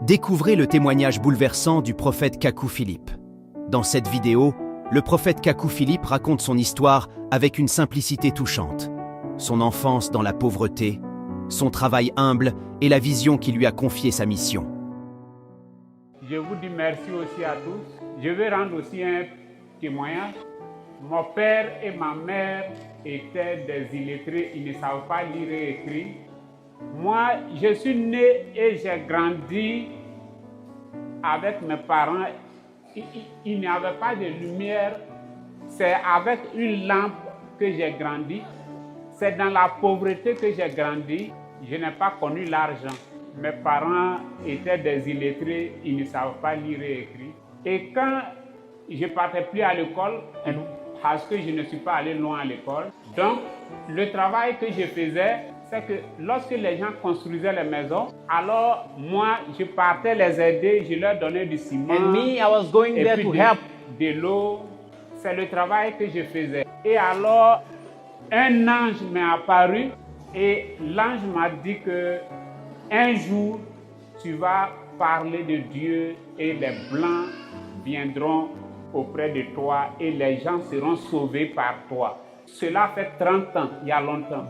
Découvrez le témoignage bouleversant du prophète Kakou Philippe. Dans cette vidéo, le prophète Kakou Philippe raconte son histoire avec une simplicité touchante. Son enfance dans la pauvreté, son travail humble et la vision qui lui a confié sa mission. Je vous dis merci aussi à tous. Je vais rendre aussi un témoignage. Mon père et ma mère étaient des illettrés, ils ne savent pas lire et écrire. Moi, je suis né et j'ai grandi avec mes parents. Il n'y avait pas de lumière. C'est avec une lampe que j'ai grandi. C'est dans la pauvreté que j'ai grandi. Je n'ai pas connu l'argent. Mes parents étaient des illettrés, ils ne savaient pas lire et écrire. Et quand je ne partais plus à l'école, parce que je ne suis pas allé loin à l'école, donc le travail que je faisais, c'est que lorsque les gens construisaient les maisons, alors moi, je partais les aider, je leur donnais du ciment. And me, I was going there to help. De l'eau. C'est le travail que je faisais. Et alors, un ange m'est apparu et l'ange m'a dit que un jour, tu vas parler de Dieu et les Blancs viendront auprès de toi et les gens seront sauvés par toi. Cela fait 30 ans, il y a longtemps.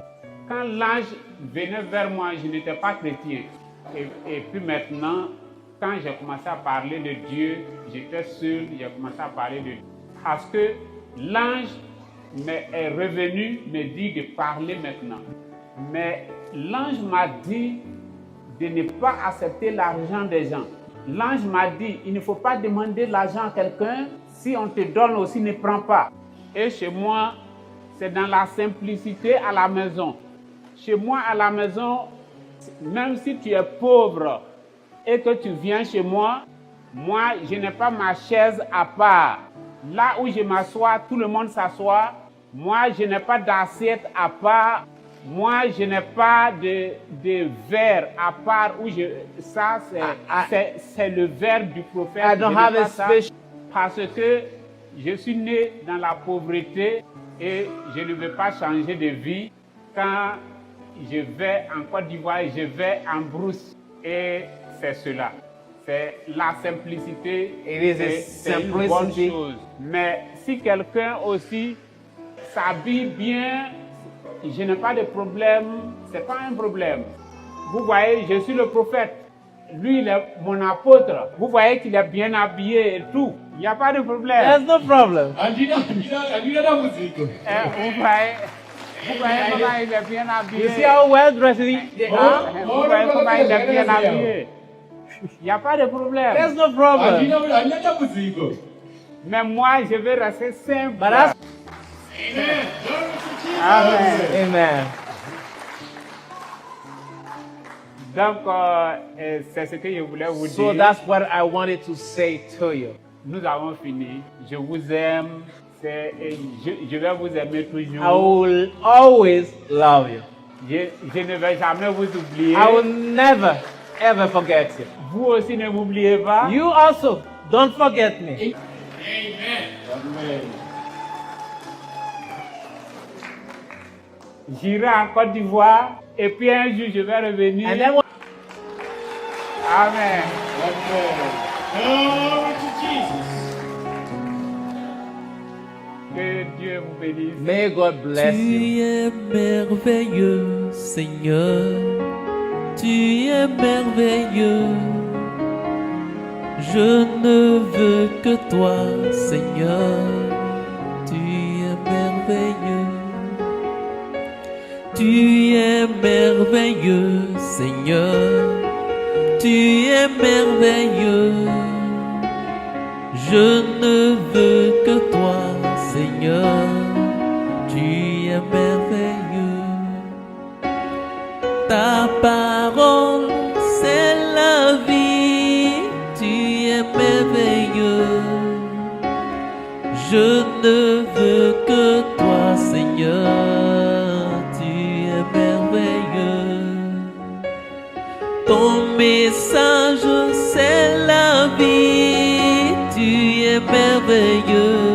Quand l'ange venait vers moi, je n'étais pas chrétien. Et puis maintenant, quand j'ai commencé à parler de Dieu, j'étais seul, j'ai commencé à parler de Dieu. Parce que l'ange est revenu me dire de parler maintenant. Mais l'ange m'a dit de ne pas accepter l'argent des gens. L'ange m'a dit, il ne faut pas demander l'argent à quelqu'un. Si on te donne aussi, ne prends pas. Et chez moi, c'est dans la simplicité à la maison. Chez moi, à la maison, même si tu es pauvre et que tu viens chez moi, je n'ai pas ma chaise à part. Là où je m'assois, tout le monde s'assoit. Moi, je n'ai pas d'assiette à part. Moi, je n'ai pas de verre à part où ça, c'est le verre du prophète. I don't have a space. Parce que je suis né dans la pauvreté et je ne veux pas changer de vie. Quand je vais en Côte d'Ivoire, je vais en brousse. Et c'est cela. C'est la simplicité. C'est une bonne chose. Mais si quelqu'un aussi s'habille bien, je n'ai pas de problème. Ce n'est pas un problème. Vous voyez, je suis le prophète. Lui, il est mon apôtre. Vous voyez qu'il est bien habillé et tout. Il n'y a pas de problème. There's no problem. Vous voyez comment il est bien habillé. You see how well dressed he is? Vous voyez comment il est bien habillé. Il n'y a pas de problème. There's no problem. Mais moi, je vais rester simple. But that's Amen. Amen. Donc, c'est ce que je voulais vous So dire. that's what I wanted to say to you. Nous avons fini. Je vous aime. Je vais vous aimer I toujours. will always love you. Je ne vais jamais vous oublier. I will never, ever forget you. Vous aussi ne m'oubliez pas. You also, don't forget me. J'irai en Côte d'Ivoire et puis un jour je vais revenir. And then Amen. Que Dieu vous bénisse. may God bless you. Tu es merveilleux, Seigneur. Tu es merveilleux. Je ne veux que toi, Seigneur. Tu es merveilleux. Tu es merveilleux, Seigneur. Tu es merveilleux. Je ne veux que toi, Seigneur. Tu es merveilleux. Ta parole, c'est la vie. Tu es merveilleux. Je ne veux que toi, Seigneur. Tu es merveilleux. Ton message, c'est la vie. Tu es merveilleux.